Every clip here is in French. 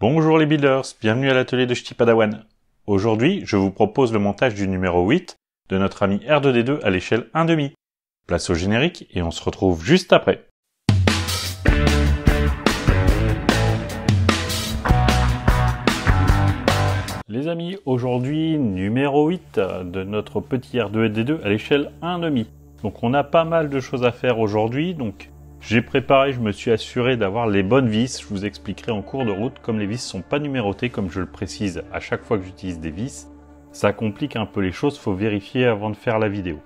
Bonjour les builders, bienvenue à l'atelier de Ch'ti Padawan. Aujourd'hui, je vous propose le montage du numéro 8 de notre ami R2D2 à l'échelle 1,5. Place au générique et on se retrouve juste après. Les amis, aujourd'hui, numéro 8 de notre petit R2D2 à l'échelle 1,5. Donc on a pas mal de choses à faire aujourd'hui, donc j'ai préparé, je me suis assuré d'avoir les bonnes vis. Je vous expliquerai en cours de route, comme les vis ne sont pas numérotées, comme je le précise à chaque fois que j'utilise des vis, ça complique un peu les choses, faut vérifier avant de faire la vidéo.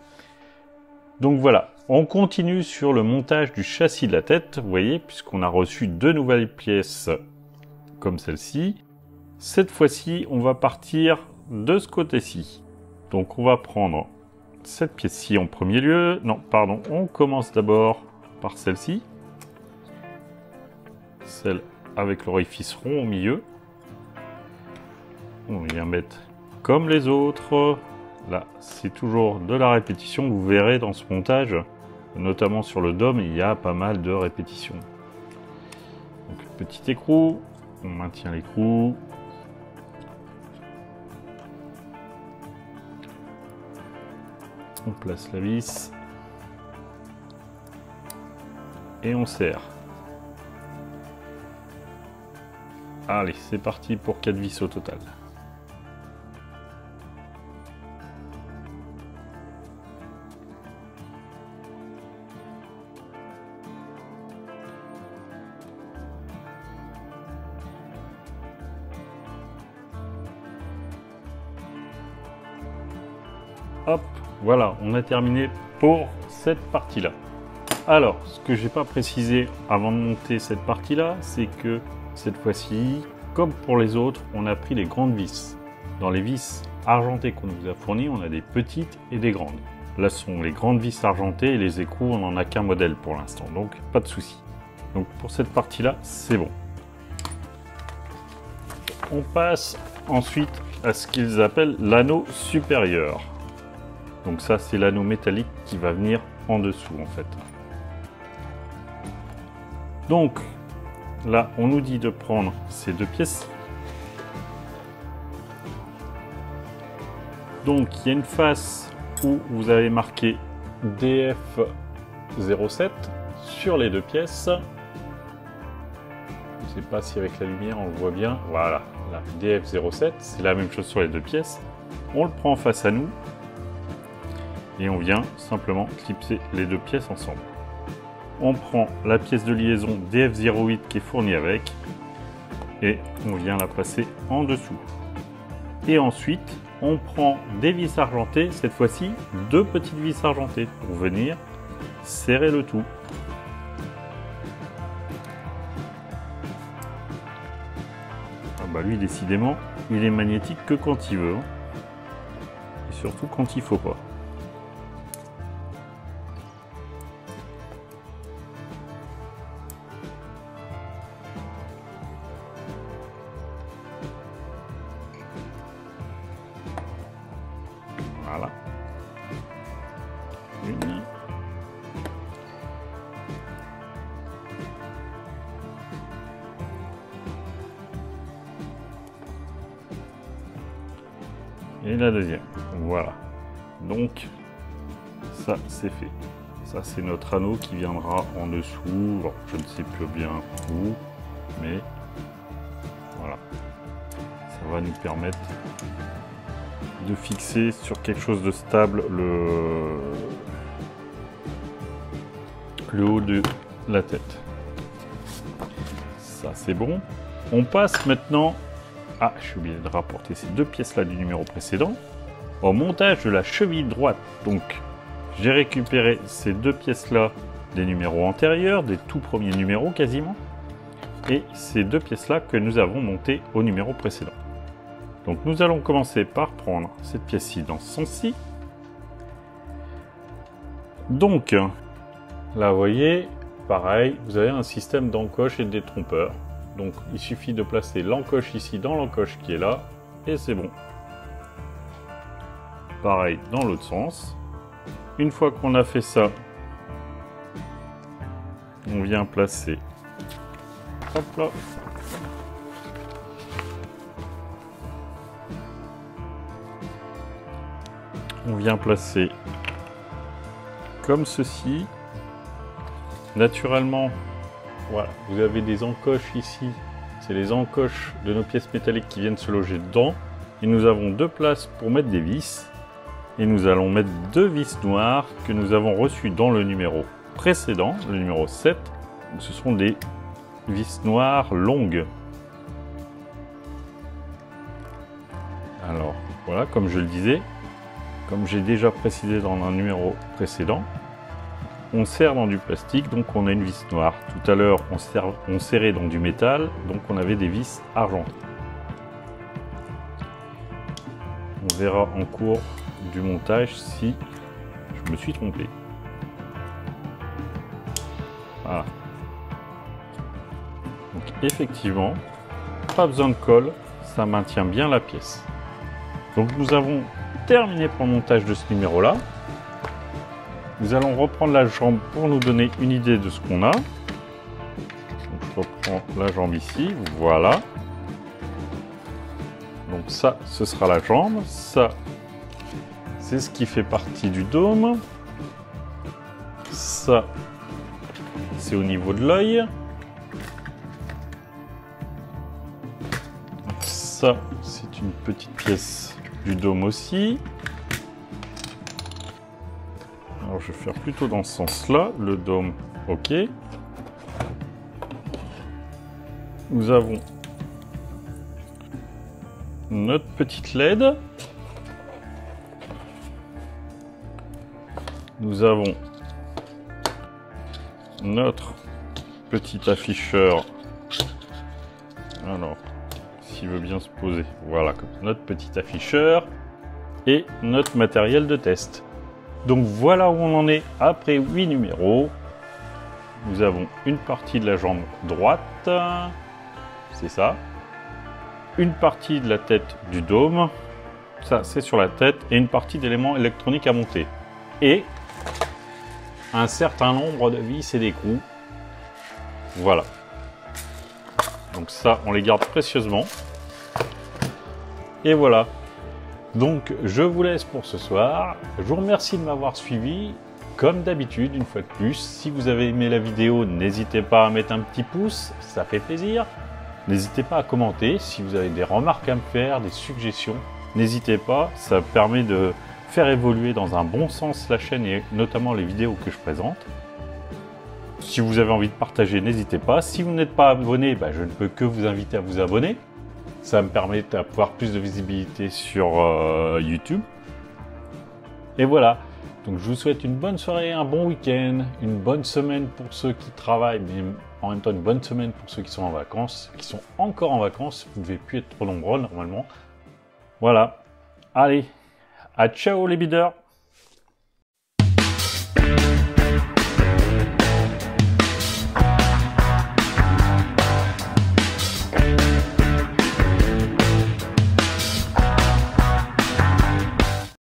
Donc voilà, on continue sur le montage du châssis de la tête, vous voyez, puisqu'on a reçu deux nouvelles pièces comme celle-ci. Cette fois-ci, on va partir de ce côté-ci. Donc on va prendre cette pièce-ci en premier lieu. Non, pardon, on commence d'abord par celle-ci, celle avec l'orifice rond au milieu. On vient mettre comme les autres. Là, c'est toujours de la répétition. Vous verrez dans ce montage, notamment sur le dôme, il y a pas mal de répétitions. Donc, petit écrou, on maintient l'écrou. On place la vis. Et on serre. Allez, c'est parti pour 4 vis au total. Hop, voilà, on a terminé pour cette partie-là. Alors, ce que j'ai pas précisé avant de monter cette partie-là, c'est que cette fois-ci, comme pour les autres, on a pris les grandes vis. Dans les vis argentées qu'on nous a fournies, on a des petites et des grandes. Là, ce sont les grandes vis argentées et les écrous, on n'en a qu'un modèle pour l'instant, donc pas de souci. Donc pour cette partie-là, c'est bon. On passe ensuite à ce qu'ils appellent l'anneau supérieur. Donc ça, c'est l'anneau métallique qui va venir en dessous, en fait. Donc, là, on nous dit de prendre ces deux pièces. Donc, il y a une face où vous avez marqué DF07 sur les deux pièces. Je ne sais pas si avec la lumière, on le voit bien. Voilà, là, DF07, c'est la même chose sur les deux pièces. On le prend face à nous. Et on vient simplement clipser les deux pièces ensemble. On prend la pièce de liaison DF08 qui est fournie avec et on vient la passer en dessous. Et ensuite, on prend des vis argentées, cette fois-ci deux petites vis argentées pour venir serrer le tout. Ah bah lui, décidément, il est magnétique que quand il veut. Et surtout quand il faut pas. Voilà. Une. Et la deuxième. Voilà. Donc, ça, c'est fait. Ça, c'est notre anneau qui viendra en dessous. Bon, je ne sais plus bien où, mais voilà. Ça va nous permettre de fixer sur quelque chose de stable le haut de la tête. Ça, c'est bon. On passe maintenant à, je suis obligé de rapporter ces deux pièces là du numéro précédent, au montage de la cheville droite. Donc j'ai récupéré ces deux pièces là des numéros antérieurs, des tout premiers numéros quasiment, et ces deux pièces là que nous avons montées au numéro précédent. Donc nous allons commencer par prendre cette pièce-ci dans ce sens-ci. Donc là vous voyez, pareil, vous avez un système d'encoche et de détrompeur. Donc il suffit de placer l'encoche ici dans l'encoche qui est là, et c'est bon. Pareil dans l'autre sens. Une fois qu'on a fait ça, on vient placer, hop là, On vient placer comme ceci. Naturellement, voilà, vous avez des encoches ici. C'est les encoches de nos pièces métalliques qui viennent se loger dedans. Et nous avons deux places pour mettre des vis. Et nous allons mettre deux vis noires que nous avons reçues dans le numéro précédent, le numéro 7. Ce sont des vis noires longues. Alors, voilà, comme je le disais, comme j'ai déjà précisé dans un numéro précédent, on serre dans du plastique, donc on a une vis noire. Tout à l'heure, on serrait dans du métal, donc on avait des vis argentées. On verra en cours du montage si je me suis trompé. Voilà. Donc effectivement, pas besoin de colle, ça maintient bien la pièce. Donc nous avons terminé pour le montage de ce numéro-là. Nous allons reprendre la jambe pour nous donner une idée de ce qu'on a. Donc, je reprends la jambe ici, voilà. Donc ça, ce sera la jambe. Ça, c'est ce qui fait partie du dôme. Ça, c'est au niveau de l'œil. Ça, c'est une petite pièce du dôme aussi. Alors je vais faire plutôt dans ce sens-là, le dôme, ok. Nous avons notre petite LED. Nous avons notre petit afficheur. Alors, s'il veut bien se poser, voilà, comme notre petit afficheur et notre matériel de test. Donc voilà où on en est après 8 numéros. Nous avons une partie de la jambe droite, c'est ça. Une partie de la tête du dôme, ça c'est sur la tête, et une partie d'éléments électroniques à monter. Et un certain nombre de vis et d'écrous. Voilà. Donc ça, on les garde précieusement. Et voilà. Donc je vous laisse pour ce soir. Je vous remercie de m'avoir suivi. Comme d'habitude, une fois de plus, si vous avez aimé la vidéo, n'hésitez pas à mettre un petit pouce, ça fait plaisir. N'hésitez pas à commenter si vous avez des remarques à me faire, des suggestions. N'hésitez pas, ça permet de faire évoluer dans un bon sens la chaîne et notamment les vidéos que je présente. Si vous avez envie de partager, n'hésitez pas. Si vous n'êtes pas abonné, je ne peux que vous inviter à vous abonner. Ça me permet d'avoir plus de visibilité sur YouTube. Et voilà. Donc je vous souhaite une bonne soirée, un bon week-end, une bonne semaine pour ceux qui travaillent, mais en même temps une bonne semaine pour ceux qui sont en vacances, qui sont encore en vacances. Vous ne devez plus être trop nombreux normalement. Voilà. Allez, à ciao les bideurs!